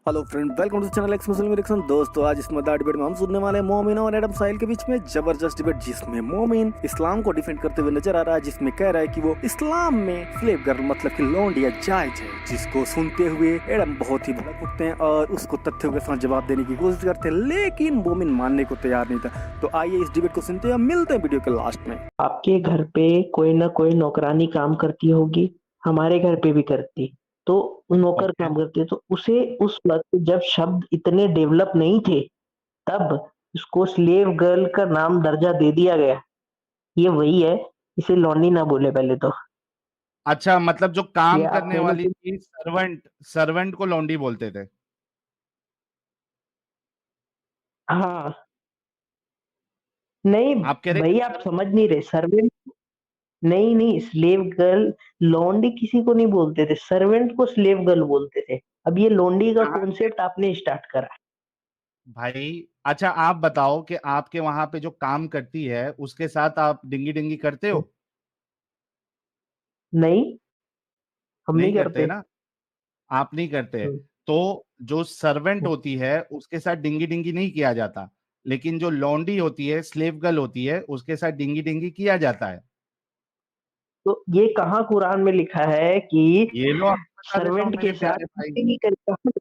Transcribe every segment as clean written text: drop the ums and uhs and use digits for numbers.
Hello friend, welcome to channel ex Muslim reaction. दोस्तों, आज इस मजेदार डिबेट में हम सुनने वाले हैं मोमिन और एडम साहिल के बीच में जबरदस्त डिबेट, जिसमें मोमिन इस्लाम को डिफेंड करते हुए नजर आ रहा है, जिसमें कह रहा है कि वो इस्लाम में स्लेव गर्ल मतलब कि लौंडिया जायज है, जिसको सुनते हुए एडम बहुत ही भड़क उठते हैं और उसको तथ्यों के साथ जवाब देने की कोशिश करते हैं, लेकिन मोमिन मानने को तैयार नहीं था। तो आइए इस डिबेट को सुनते हैं, मिलते हैं वीडियो के लास्ट में। आपके घर पे कोई ना कोई नौकरानी काम करती होगी, हमारे घर पे भी करती। तो नौकर ओके। काम करते तो उसे उस वक्त जब शब्द इतने डेवलप नहीं थे, तब उसको स्लेव गर्ल का नाम दर्जा दे दिया गया। ये वही है, इसे लौंडी ना बोले पहले तो। अच्छा, मतलब जो ये काम आप करने कहीं ना वाली कहीं। थी, सर्वेंट सर्वेंट को लौंडी बोलते थे। हाँ, नहीं आप कह रहे भाई, आप समझ नहीं रहे। सर्वेंट नहीं नहीं, स्लेव गर्ल लौंडी किसी को नहीं बोलते थे, सर्वेंट को स्लेव गर्ल बोलते थे। अब ये लौंडी का कहाँ से कॉन्सेप्ट आपने स्टार्ट करा। भाई? अच्छा, आप बताओ कि आपके वहां पे जो काम करती है उसके साथ आप डिंगी डिंगी करते हो? नहीं, हम नहीं नहीं करते करते। ना, आप नहीं करते। हम्म, तो जो सर्वेंट होती है उसके साथ डिंगी डिंगी नहीं किया जाता, लेकिन जो लौंडी होती है, स्लेव गर्ल होती है, उसके साथ डिंगी डिंगी किया जाता है। तो ये कहाँ कुरान में लिखा है कि ये लो, आपको बता देता हूँ सर्वेंट के मेरे साथ प्यारे भाई। नहीं कर, कहाँ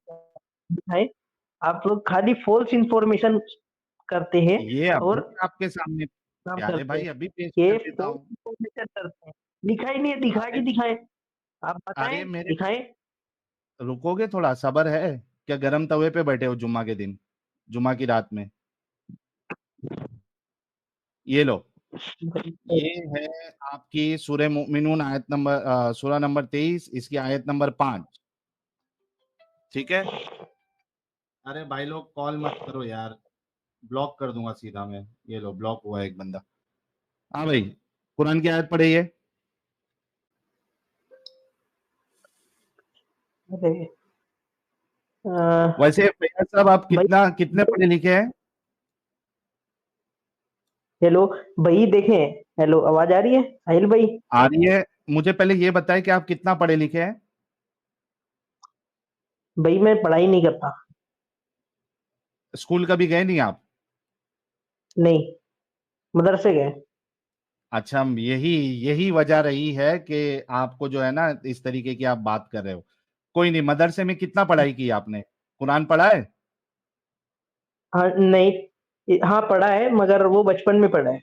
लिखा है? आप लोग खाली फॉल्स इंफॉर्मेशन करते हैं ये अभी और आपके सामने काम प्यारे करते हैं। भाई अभी पेश कर ये देता फॉल्स हूँ। इंफॉर्मेशन करते हैं। लिखा ही नहीं है, दिखा के अरे दिखाएं। आप अरे बताएं, मेरे दिखाएं। रुकोगे थोड़ा, सब्र है क्या? गरम तवे पे बैठे हो जुम्मा के दिन, जुम्मा की रात में? ये लो, ये है आपकी सूरह मुमिनून आयत नंबर सूरा नंबर 23, इसकी आयत नंबर 5। ठीक है। अरे भाई लोग कॉल मत करो यार, ब्लॉक कर दूंगा सीधा मैं। ये लो, ब्लॉक हुआ है एक बंदा। हाँ भाई, कुरान की आयत पढ़िए। अरे अ, वैसे भैया साहब, आप भाई, कितना कितने पढ़े लिखे हैं? हेलो भाई, देखें। हेलो, आवाज आ रही है साहिल भाई? आ रही है। मुझे पहले ये बताएं कि आप कितना पढ़े लिखे हैं। भाई, मैं पढ़ाई नहीं करता। स्कूल कभी गए नहीं आप? नहीं, मदरसे गए। अच्छा, यही यही वजह रही है कि आपको जो है ना, इस तरीके की आप बात कर रहे हो। कोई नहीं, मदरसे में कितना पढ़ाई की आपने? कुरान पढ़ा है? हाँ, नहीं, हाँ पढ़ा है, मगर वो बचपन में पढ़ा है।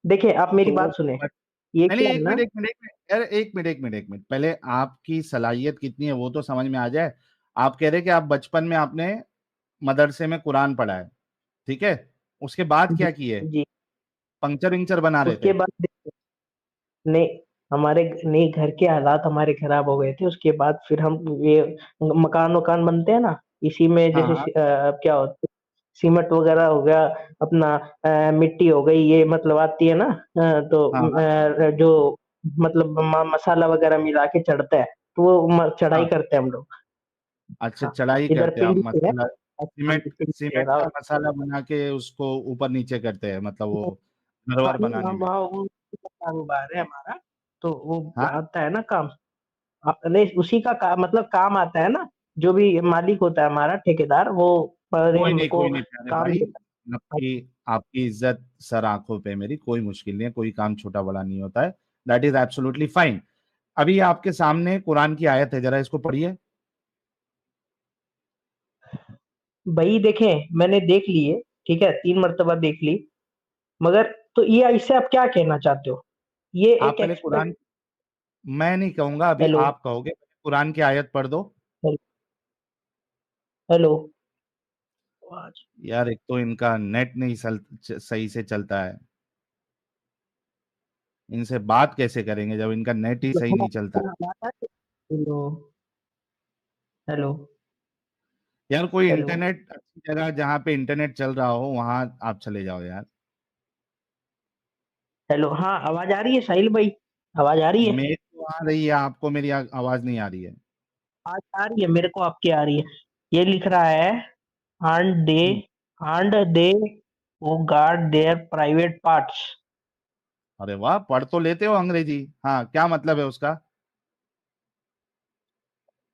देखिए, आप मेरी तो बात सुने। बच- ये नहीं नहीं, क्या है एक ना। मिनट एक मिनट एक मिनट, अरे एक मिनट एक मिनट एक मिनट, पहले आपकी सलाहियत कितनी है वो तो समझ में आ जाए। आप कह रहे कि आप बचपन में आपने मदरसे में कुरान पढ़ा है, ठीक है। उसके बाद जी क्या किए? जी। पंक्चर विंक्चर बना रहे उसके थे? बाद नहीं, नहीं, घर के हालात हमारे खराब हो गए थे। उसके बाद फिर हम ये मकान वकान बनते हैं ना, इसी में हाँ जैसे हाँ क्या होता है, सीमेंट वगैरह हो गया अपना, मिट्टी हो गई, ये मतलब आती है ना। तो हाँ हाँ जो मतलब मसाला वगैरह मिला के चढ़ता है, तो वो चढ़ाई हाँ। करते हैं हम लोग। अच्छा, हाँ, चढ़ाई इधर करते हैं आप पिंडी से है। मसाला? हाँ जी, सीमेंट पिंडी से है। सीमेंट का मसाला बना के उसको ऊपर नीचे करते हैं, मतलब वो घर हाँ, वर नहीं, बनाने हम में। वहाँ वो कारोबार है हमारा, तो वो हाँ, आता है ना काम। नहीं, उसी का मतलब काम आता है ना। जो भी मालिक होता है हमारा ठेकेदार, वो पर डे हमको कोई नहीं प्यारे काम भाई। देता है। आपकी आपकी इज्जत सर आंखों पे मेरी, कोई मुश्किल नहीं है, कोई काम छोटा बड़ा नहीं होता है। That is absolutely fine. अभी आपके सामने कुरान की आयत है, जरा इसको पढ़िए। भाई देखें, मैंने देख ली है। ठीक है, 3 मरतबा देख ली। मगर तो ये इससे आप क्या कहना चाहते हो? ये आप एक पहले एक्सपेक्ट। कुरान, मैं नहीं कहूंगा, अभी हेलो, आप कहोगे। कुरान की आयत पढ़ दो। हेलो। यार, एक तो इनका नेट नहीं सही से चलता है। इनसे बात कैसे करेंगे जब इनका नेट ही सही नहीं चलता? हेलो, हेलो, यार, कोई हेलो। इंटरनेट अच्छी जगह जहाँ पे इंटरनेट चल रहा हो वहां आप चले जाओ यार। हेलो, हाँ, आवाज आ रही है साहिल भाई? आवाज आ रही है? मेरी तो आ रही है, आपको मेरी आवाज नहीं आ रही है? आज आ रही है, मेरे को आपकी आ रही है। ये लिख रहा है, and they hmm, and they who guard their private parts। अरे वाह, पढ़ तो लेते हो अंग्रेजी। हाँ, क्या मतलब है उसका?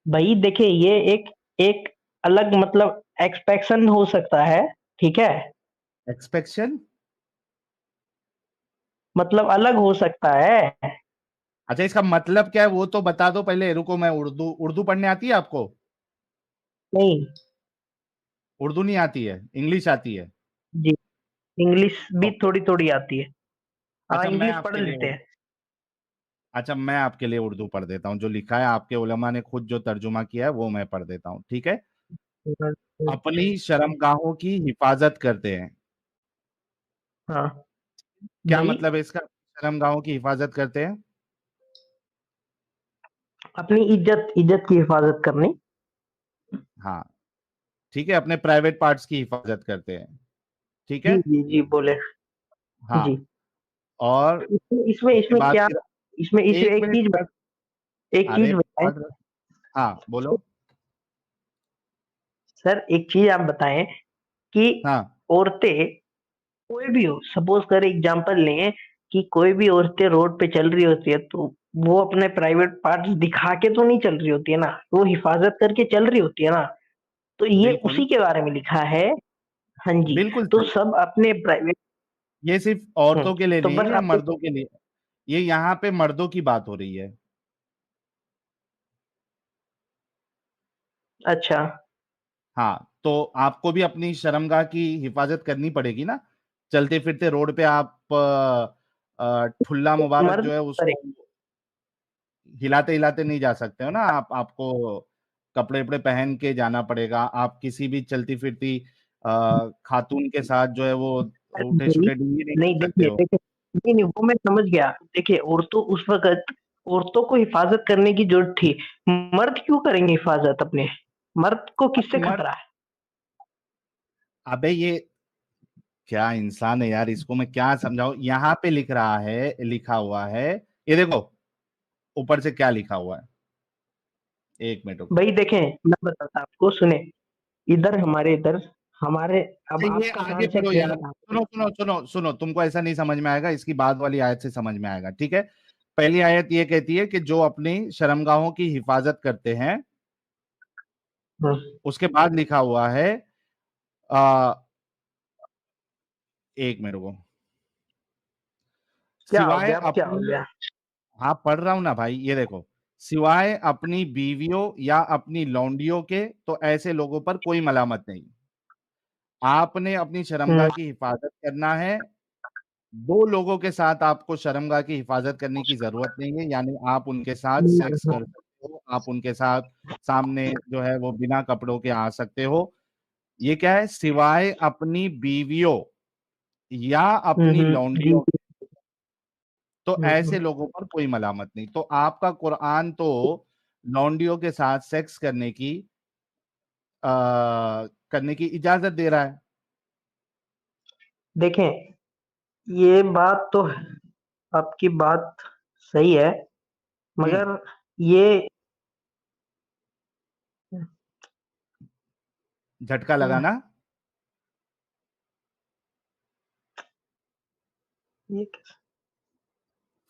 भाई देखिए, ये एक एक अलग मतलब एक्सपेक्शन हो सकता है, ठीक है, एक्सपेक्शन? मतलब अलग हो सकता है। अच्छा, इसका मतलब क्या है वो तो बता दो पहले। रुको, मैं उर्दू उर्दू पढ़ने आती है आपको? नहीं उर्दू नहीं आती है, इंग्लिश आती है? जी, इंग्लिश भी ओके। थोड़ी थोड़ी आती है। हाँ, अच्छा, मैं इंग्लिश पढ़ आपके लिए लेते हैं। अच्छा, मैं आपके लिए उर्दू पढ़ देता हूँ। जो लिखा है आपके उलमा ने खुद जो तर्जुमा किया है वो मैं पढ़ देता हूँ, ठीक है? अपनी शर्मगाहों की हिफाजत करते हैं। हाँ क्या भाई, मतलब है इसका? शर्मगाहों की हिफाजत करते हैं। अपनी इज्जत इज्जत की हिफाजत करनी। हाँ, ठीक है, अपने प्राइवेट पार्ट्स की हिफाजत करते हैं, ठीक जी है। जी जी, बोले। हाँ। जी, और इसमें इसमें उसके इसमें बाद क्या, फिर इसमें इसमें एक मिनट बाद। एक चीज अरे बताएं। हाँ, बोलो। सर एक चीज आप बताएं कि हाँ, औरतें, कोई भी हो, सपोज कर एग्जांपल लें कि कोई भी औरतें रोड पे चल रही होती है, तो वो अपने प्राइवेट पार्ट्स दिखा के तो नहीं चल रही होती है ना, वो हिफाजत करके चल रही होती है ना। तो ये बिल्कुल। उसी के बारे में लिखा है। हाँ जी। बिल्कुल तो सही। सब अपने प्राइवेट। ये सिर्फ औरतों के लिए तो नहीं बस है या अपने। मर्दों के लिए? ये यहाँ पे मर्दों की बात हो रही है। अच्छा। हाँ, तो आपको भी अपनी शर्मगाह की हिफाजत करनी पड़ेगी ना। चलते फिरते रोड पे आप ठुल्ला मुबारक मर्द जो है करे। उसको हिलाते हिलाते नहीं जा सकते हो ना आप। आपको कपड़े वपड़े पहन के जाना पड़ेगा। आप किसी भी चलती फिरती खातून के साथ जो है वो उठे नहीं छुटे डींगे नहीं नहीं, कर सकते देखिए हो। देखिए, नहीं नहीं, वो मैं समझ गया। देखिए, औरतों उस वक्त औरतों को हिफाजत करने की जरूरत थी। मर्द क्यों करेंगे हिफाजत अपने? मर्द को किससे मर्द, खतरा है? अबे ये क्या इंसान है यार, इसको मैं क्या समझाऊं। यहाँ पे लिख रहा है, लिखा हुआ है, ये देखो ऊपर से क्या लिखा हुआ है। एक मिनट रुको। भाई देखें, मैं बताता आपको, सुने। इधर हमारे इधर हमारे, अब ये आपका आगे कॉन्सेप्ट पढ़ो मैं यार। बताता सुनो सुनो सुनो सुनो, तुमको ऐसा नहीं समझ में आएगा, इसकी बाद वाली आयत से समझ में आएगा, ठीक है। पहली आयत ये कहती है कि जो अपनी शर्मगाहों की हिफाजत करते हैं। हूँ। उसके बाद लिखा हुआ है आ, एक मिनट रुको। क्या हो सिवाय गया, अब क्या हो अपनी, गया? हाँ पढ़ रहा हूं ना भाई, ये देखो। सिवाय अपनी बीवियों या अपनी लौंडियों के तो ऐसे लोगों पर कोई मलामत नहीं। आपने अपनी शर्मगाह हम्म की हिफाजत करना है। दो लोगों के साथ आपको शर्मगाह की हिफाजत करने की जरूरत नहीं है, यानी आप उनके साथ सेक्स कर सकते हो, आप उनके साथ सामने जो है वो बिना कपड़ों के आ सकते हो। ये क्या है? सिवाय अपनी बीवियों या अपनी जी लौंडियों, जी। तो हम्म। ऐसे लोगों पर कोई मलामत नहीं। तो आपका कुरान तो लौंडियों के साथ सेक्स करने की इजाजत दे रहा है। देखें, ये बात तो आपकी बात सही है, हम्म। मगर ये झटका लगाना। ये ये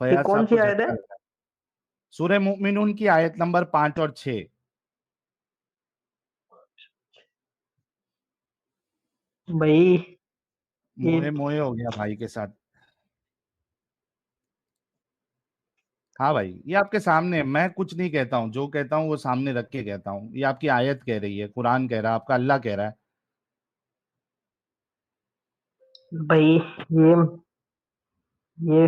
फयाज कौन साहब सी को आयत है? झटका लगा। सूरह मुमिनून की आयत नंबर 5 और 6। भाई ये मोहे मोहे हो गया भाई के साथ। हाँ भाई, ये आपके सामने है, मैं कुछ नहीं कहता हूँ, जो कहता हूँ वो सामने रख के कहता हूँ। ये आपकी आयत कह रही है, कुरान कह रहा है, आपका अल्लाह कह रहा है। भाई ये ये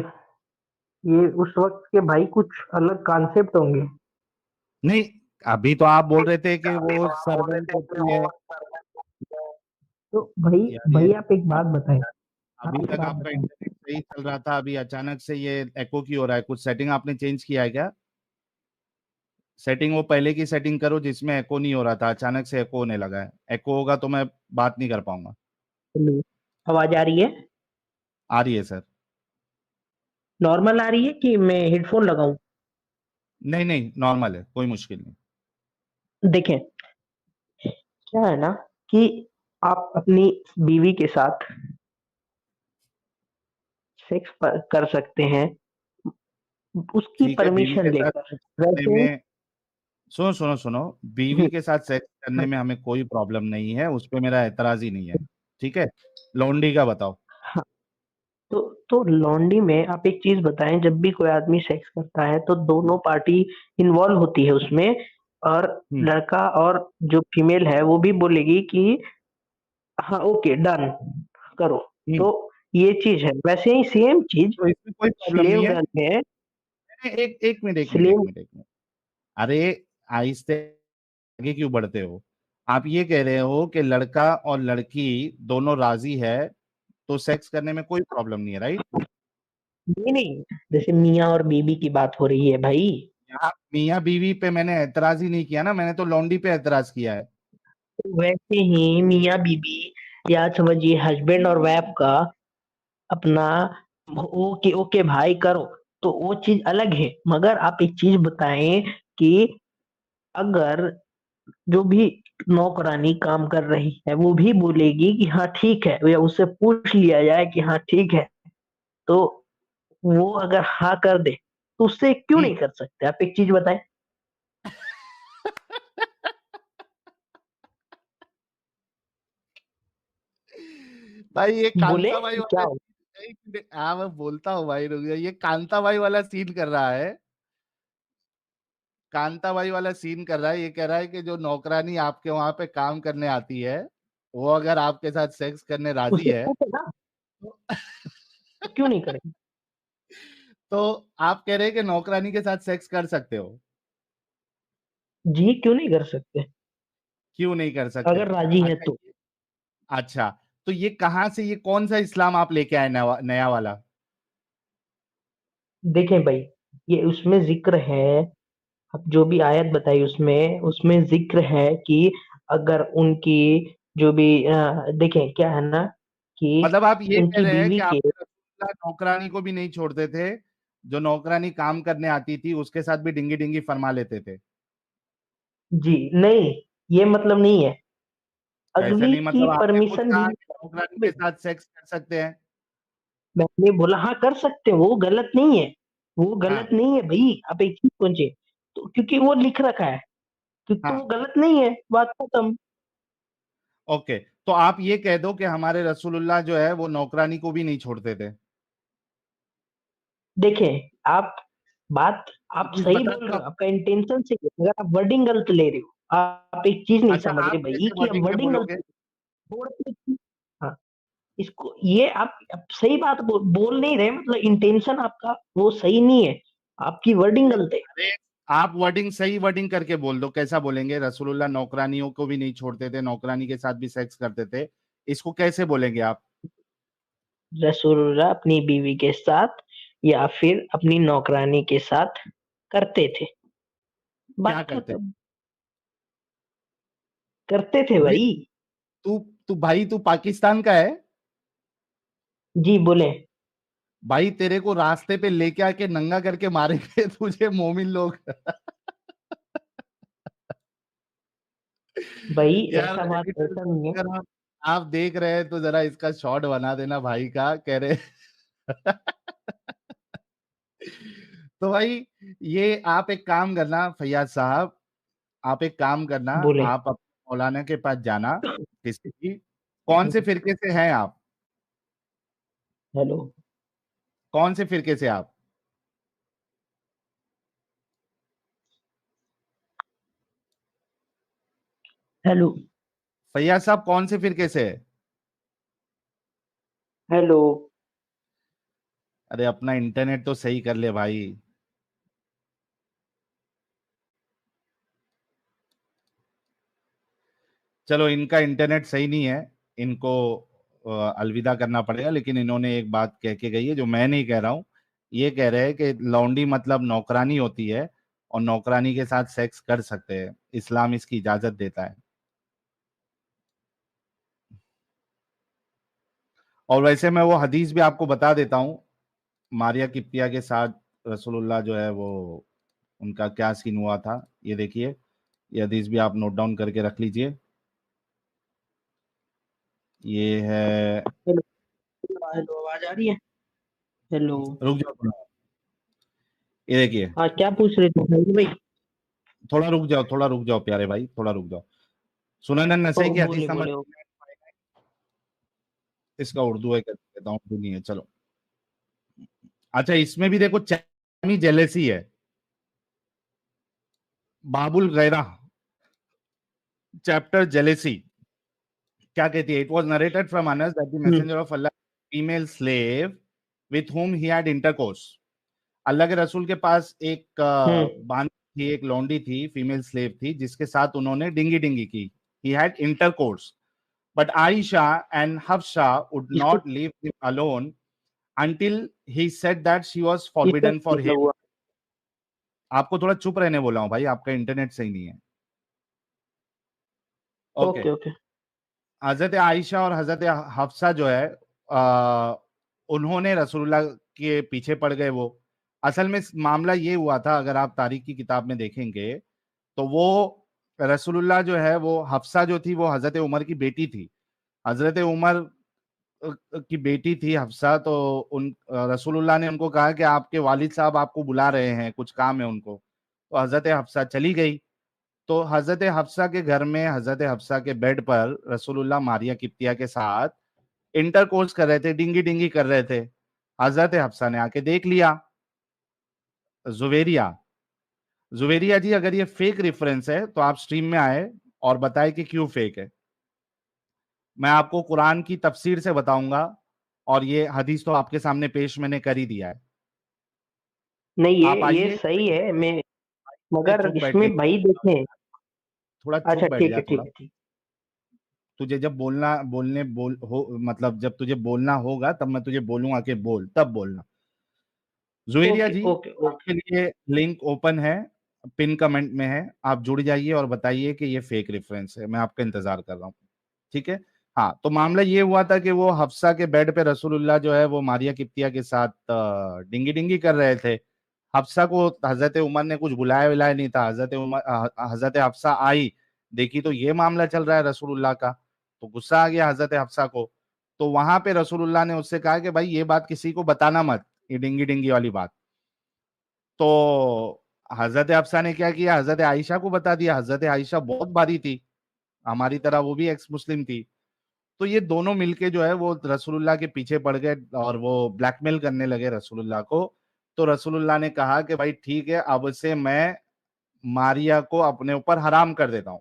ये उस वक्त के भाई कुछ अलग कॉन्सेप्ट होंगे। नहीं, अभी तो आप बोल रहे थे कि वो सर्वेंट होती है। तो भाई, यार ये भाई आप एक बात बताएं। आप अभी एक तक बात आपका बताएं। इंटरनेट सही चल रहा था, अभी अचानक से ये एको क्यों हो रहा है? कुछ सेटिंग आपने चेंज किया है क्या? सेटिंग वो पहले की सेटिंग करो जिसमें एको नहीं हो रहा था, अचानक से एको होने लगा है। एको होगा तो मैं बात नहीं कर पाऊंगा। हेलो, आवाज आ रही है? आ रही है सर। नॉर्मल आ रही है कि मैं हेडफोन लगाऊं? नहीं नहीं, नॉर्मल है, कोई मुश्किल नहीं। देखें, क्या है ना कि आप अपनी बीवी के साथ सेक्स कर सकते हैं, उसकी ठीक है, बीवी परमिशन के साथ लेकर। सेक्स करने वैसे में सुनो सुनो सुनो, बीवी के साथ सेक्स करने में हमें कोई प्रॉब्लम नहीं है, उस पे मेरा एतराज ही नहीं है। ठीक है, लौंडी का बताओ। हाँ, तो लॉन्डी में आप एक चीज बताएं, जब भी कोई आदमी सेक्स करता है तो दोनों पार्टी इन्वॉल्व होती है उसमें, और हम्म। लड़का और जो फीमेल है वो भी बोलेगी कि हाँ ओके डन करो। हम्म। तो ये चीज है, वैसे ही सेम चीज तो इसमें कोई प्रॉब्लम नहीं स्लेव है। गर्ल में। एक एक मिनट एक मिनट एक स्लेव मिनट एक मिनट। अरे, आहिस्ते आगे क्यों बढ़ते हो? आप ये कह रहे हो कि लड़का और लड़की दोनों राजी है तो सेक्स करने में कोई प्रॉब्लम नहीं है, राइट? नहीं नहीं, जैसे मियाँ और बीबी की बात हो रही है भाई। यहाँ मियाँ बीवी पे मैंने एतराज ही नहीं किया ना, मैंने तो लौंडी पे एतराज किया है। तो वैसे ही मियाँ बीबी, या समझिए हस्बैंड और वाइफ का अपना, ओके ओके भाई करो, तो वो चीज अलग है। मगर आप एक चीज बताएं कि अगर जो भी नौकरानी काम कर रही है वो भी बोलेगी कि हाँ ठीक है, या उससे पूछ लिया जाए कि हाँ ठीक है, तो वो अगर हाँ कर दे तो उससे क्यों हम्म। नहीं कर सकते? आप एक चीज बताएं। भाई ये बोले कांता भाई क्या वाला, हो? एक मिनट, हाँ मैं बोलता हूँ भाई, रुक जा। ये कांता भाई वाला सीन कर रहा है, कांता भाई वाला सीन कर रहा है। ये कह रहा है कि जो नौकरानी आपके वहां पे काम करने आती है, वो अगर आपके साथ सेक्स करने राजी उसे है पूछे ना, तो, तो क्यों नहीं करेंगे? तो आप कह रहे हैं कि नौकरानी के साथ सेक्स कर सकते हो? जी क्यों नहीं कर सकते, क्यों नहीं कर सकते? अगर राजी है अच्छा तो। अच्छा, तो ये कहाँ से, ये कौन सा इस्लाम आप लेके आए नया वाला? देखें भाई, ये उसमें जिक्र है, अब जो भी आयत बताई उसमें उसमें जिक्र है कि अगर उनकी जो भी देखें क्या है ना, कि मतलब आप ये कह उनकी रहे हैं बीवी कि के। आपके रसूलुल्लाह नौकरानी को भी नहीं छोड़ते थे, जो नौकरानी काम करने आती थी उसके साथ भी डिंगी डिंगी फरमा लेते थे? जी नहीं, ये मतलब नहीं है, कैसे अगली नहीं, की मतलब आपने खुद परमिशन भी। कहा कि नौकरानी के साथ सेक्स कर सकते हैं। मैंने बोला हाँ कर सकते हो, वो गलत नहीं है, वो गलत हाँ नहीं है भाई। आप एक चीज समझे, तो क्योंकि वो लिख रखा है, तो वो हाँ। गलत नहीं है, बात खत्म। ओके, तो आप ये कह दो कि हमारे रसूलुल्लाह जो है वो नौकरानी को भी नहीं छोड़ते थे। देखें आप, बात आप प्लीज सही बता बोल रहे दो। हो, आपका इंटेंशन सही है, मगर आप वर्डिंग गलत ले रहे हो। आप एक चीज नहीं अच्छा, समझ आप रहे भाई कैसे कि आप वर्डिंग में वर्डिंग गलत बोलोगे? थोड़ा सा। हाँ, इसको ये आप सही बात बोल नहीं रहे, मतलब इंटेंशन आपका वो सही नहीं है, आपकी वर्डिंग गलत है। अरे, आप वर्डिंग सही वर्डिंग करके बोल दो। कैसा बोलेंगे? रसूलुल्लाह नौकरानियों को भी नहीं छोड़ते थे, नौकरानी के साथ भी सेक्स करते थे, इसको कैसे बोलेंगे आप? रसूलुल्लाह अपनी बीवी के साथ या फिर अपनी नौकरानी के साथ करते थे, क्या बात करते? खत्म। करते थे भाई, भाई। तू तू भाई तू पाकिस्तान का है? जी बोले। भाई तेरे को रास्ते पे लेके आके नंगा करके मारेंगे तुझे मोमिन लोग। भाई यार ऐसा बात एडिटर ऐसा साहब, नहीं है। अगर आप देख रहे हैं तो जरा इसका शॉट बना देना भाई का, कह रहे। तो भाई, ये आप एक काम करना फैयाज साहब, आप एक काम करना, बोले। आप अपने मौलाना के पास जाना। किसी की, कौन से फिरके से हैं आप? हेलो। कौन से फिरके से आप? हेलो। फैयाज साहब कौन से फिरके से है? हेलो। अरे अपना इंटरनेट तो सही कर ले भाई। चलो, इनका इंटरनेट सही नहीं है, इनको अलविदा करना पड़ेगा। लेकिन इन्होंने एक बात कह के गई है जो मैं नहीं कह रहा हूँ। ये कह रहे हैं कि लौंडी मतलब नौकरानी होती है, और नौकरानी के साथ सेक्स कर सकते हैं, इस्लाम इसकी इजाजत देता है। और वैसे मैं वो हदीस भी आपको बता देता हूँ, मारिया किप्तिया के साथ रसूलुल्लाह जो है वो, उनका क्या सीन हुआ था। ये देखिए, ये हदीस भी आप नोट डाउन करके रख लीजिए। ये है, हेलो। हेलो, आवाज आ रही है? हेलो। रुक जाओ थोड़ा। ये देखिए, हाँ क्या पूछ रहे थे भाई? थोड़ा रुक जाओ प्यारे भाई, थोड़ा रुक जाओ। सुनन नसई की बोले हदीस नंबर बोले। 3959, इसका उर्दू है, कर देता हूँ, उर्दू नहीं है, चलो। अच्छा, इसमें भी देखो चैमी जेलेसी है, बाबुल गैरा चैप्टर जेलेसी क्या कहती है? It was narrated from Anas that the messenger of Allah female slave with whom he had intercourse। अल्लाह के रसूल के पास एक बांदी थी, एक लौंडी थी, फीमेल स्लेव थी, जिसके साथ उन्होंने डिंगी डिंगी की। He had intercourse, but Aisha and Hafsa would इसको not leave him alone until he said that she was इसका forbidden for मतलब him। हुआ। आपको थोड़ा चुप रहने बोला हूं भाई, आपका इंटरनेट सही नहीं है। ओके। Okay okay. हजरत आयशा और हजरत हफ्सा जो है, आ, उन्होंने रसूलुल्लाह के पीछे पड़ गए। वो असल में मामला ये हुआ था, अगर आप तारीख की किताब में देखेंगे तो वो रसूलुल्लाह जो है, वो हफ्सा जो थी वो हजरत उमर की बेटी थी। हजरत उमर की बेटी थी हफ्सा। तो उन रसूलुल्लाह ने उनको कहा कि आपके वालिद साहब आपको बुला रहे हैं, कुछ काम है उनको। तो हजरत हफ्सा चली गई। तो हजरत हफ्सा के घर में, हजरत हफ्सा के बेड पर रसूलुल्लाह मारिया किप्तिया के साथ इंटरकोर्स कर रहे थे, डिंगी डिंगी कर रहे थे। हजरत हफ्सा ने आके देख लिया। जुवेरिया, जुवेरिया जी, अगर ये फेक रेफरेंस है तो आप स्ट्रीम में आए और बताएं कि क्यों फेक है। मैं आपको कुरान की तफसीर से बताऊंगा, और ये हदीस तो आपके सामने पेश मैंने कर ही दिया है। नहीं, आप ये आइए, सही है। मैं मगर चुप बैठ इसमें भाई देखें। थोड़ा चुप अच्छा बैठ ठीक जा है ठीक थोड़ा। है ठीक। तुझे जब बोलना बोलने बोल हो, मतलब जब तुझे बोलना होगा तब मैं तुझे बोलूंगा कि बोल, तब बोलना। जुवेरिया ओके जी, ओके ओके। आपके लिए लिंक ओपन है, पिन कमेंट में है, आप जुड़ जाइए और बताइए कि ये फेक रेफरेंस है। मैं आपका इंतजार कर रहा हूँ, ठीक है। हाँ, तो मामला ये हुआ था कि वो हफ्सा के बेड पे रसूलुल्लाह जो है वो मारिया किप्तिया के साथ डिंगी डिंगी कर रहे थे। हफ्सा को हजरत उमर ने कुछ बुलाया विलाया नहीं था। हजरत हफ्सा आई, देखी तो ये मामला चल रहा है रसूलुल्लाह का, तो गुस्सा आ गया हजरत हफ्सा को। तो वहां पे रसूलुल्लाह ने उससे कहा कि भाई ये बात किसी को बताना मत, ये डिंगी डिंगी वाली बात। तो हजरत हफ्सा ने क्या किया, हजरत आयशा को बता दिया। हजरत आयशा बहुत भारी थी, हमारी तरह वो भी एक्स मुस्लिम थी। तो ये दोनों मिलके जो है वो रसूलुल्लाह के पीछे पड़ गए और वो ब्लैकमेल करने लगे रसूलुल्लाह को। तो रसूलुल्लाह ने कहा कि भाई ठीक है, अब से मैं मारिया को अपने ऊपर हराम कर देता हूं,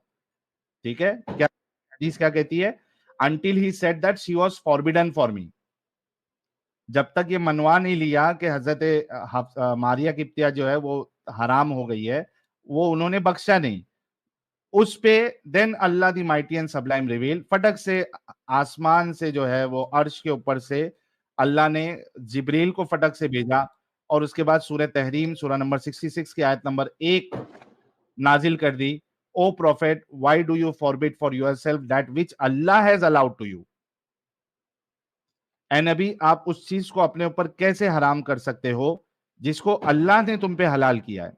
ठीक है। क्या हदीस क्या कहती है? Until he said that she was forbidden for me. जब तक ये मनवा नहीं लिया कि मारिया किप्तिया जो है वो हराम हो गई है, वो उन्होंने बख्शा नहीं उस पे। Then Allah the mighty and sublime reveal, फटक से आसमान से जो है वो अर्श के ऊपर से अल्लाह ने जिब्रील को फटक से भेजा, और उसके बाद सूरह तहरीम सूरह नंबर 66 की आयत नंबर 1 नाजिल कर दी। O prophet, why do you forbid for yourself that which Allah has allowed to you. ए नबी, आप उस चीज को अपने ऊपर कैसे हराम कर सकते हो जिसको अल्लाह ने तुम पे हलाल किया है।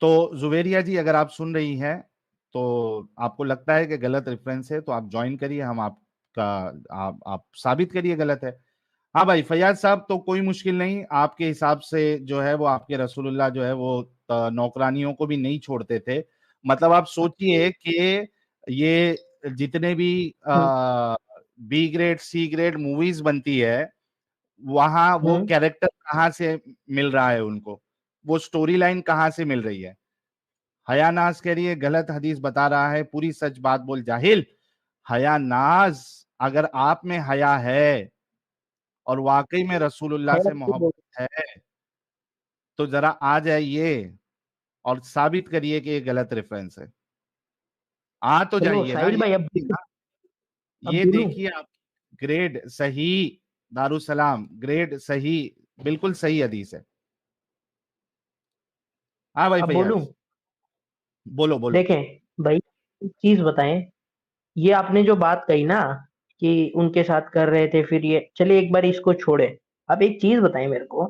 तो जुवेरिया जी, अगर आप सुन रही हैं तो आपको लगता है कि गलत रेफरेंस है तो आप ज्वाइन करिए, हम आपका आप साबित करिए गलत है। हाँ भाई फैयाज साहब, तो कोई मुश्किल नहीं, आपके हिसाब से जो है वो आपके रसूलुल्लाह जो है वो नौकरानियों को भी नहीं छोड़ते थे। मतलब आप सोचिए कि ये जितने भी hmm B grade C grade movies बनती है, वहां वो हम्म। कैरेक्टर कहाँ से मिल रहा है उनको, वो स्टोरी लाइन कहाँ से मिल रही है। हया नाज कह रही है गलत हदीस बता रहा है, पूरी सच बात बोल जाहिल। हया नाज, अगर आप में हया है और वाकई में रसूलुल्लाह खैर से तो बोलो। मोहब्बत है तो जरा आ जाइए और साबित करिए कि ये गलत रेफरेंस है। आ तो चलो जाइए ना, साहिल ये भाई, देखिए ना, अब ये बोलूं। देखिए आप, ग्रेड सही, दारुसलाम ग्रेड सही, बिल्कुल सही हदीस है। हाँ भाई अब बोलूं। फैयाज, बोलो बोलो। देखें भाई, एक चीज बताएं। ये आपने जो बात कही ना कि उनके साथ कर रहे थे, फिर ये चलिए एक बार इसको छोड़े। अब एक चीज बताएं मेरे को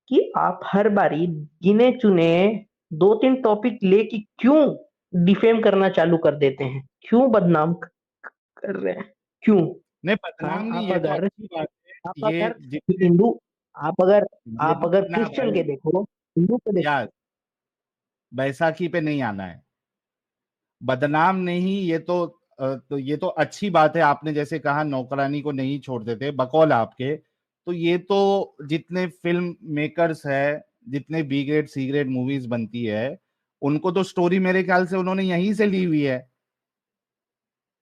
कि आप हर बारी गिने चुने दो तीन टॉपिक लेके क्यों डिफेम करना चालू कर देते हैं? क्यों बदनाम कर रहे हैं? क्यों? नहीं, हाँ, बदनाम नहीं, ये तो अच्छी बात है। आप ये अगर जितने हिंदू, आप अगर ये आप अगर देखना क्रिश्चियन भाई, के देखो, हिंदू पे देख यार बैसाखी पे नहीं आना है, बदनाम नहीं, तो ये तो अच्छी बात है। आपने जैसे कहा नौकरानी को नहीं छोड़ते थे, बकौल आपके। तो ये तो जितने फिल्म मेकर्स है, जितने B grade C grade movies बनती है, उनको तो स्टोरी मेरे ख्याल से उन्होंने यहीं से ली हुई है।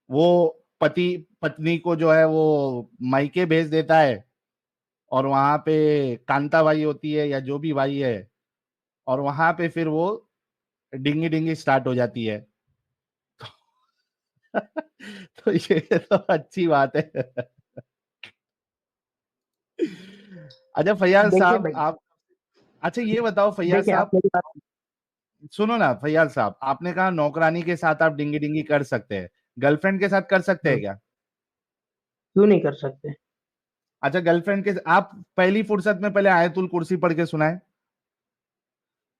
वो पति पत्नी को जो है वो मायके भेज देता है, और वहां पे कांता बाई होती है या जो भी बाई है, और वहां पे फिर वो डिंगी डिंगी स्टार्ट हो जाती है। तो ये तो अच्छी बात है। अच्छा फैयाज देखिए साहब भाई, आप, अच्छा ये बताओ फैयाज देखिए आप साहब, मेरी बात सुनो ना फैयाज साहब, आपने कहा नौकरानी के साथ आप डिंगी डिंगी कर सकते हैं, गर्लफ्रेंड के साथ कर सकते हैं क्या? क्यों नहीं कर सकते? अच्छा गर्लफ्रेंड के, आप पहली फुर्सत में पहले आयतुल कुर्सी पढ़ के सुनाए,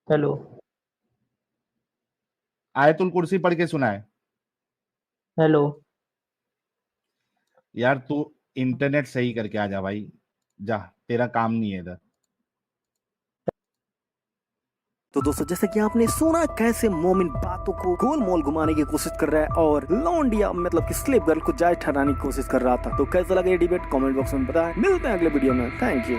हेलो, आयतुल कुर्सी पढ़ के सुनाए। हेलो। यार तू इंटरनेट सही करके आ जा भाई, जा, तेरा काम नहीं है इधर। तो दोस्तों जैसे कि आपने सुना कैसे मोमिन बातों को गोल मोल घुमाने की कोशिश कर रहा है और लौंडिया मतलब कि स्लेव गर्ल को जायज ठहराने की कोशिश कर रहा था। तो कैसा लगा ये डिबेट कमेंट बॉक्स में बताएं। मिलते हैं अगले वीडियो में। Thank you.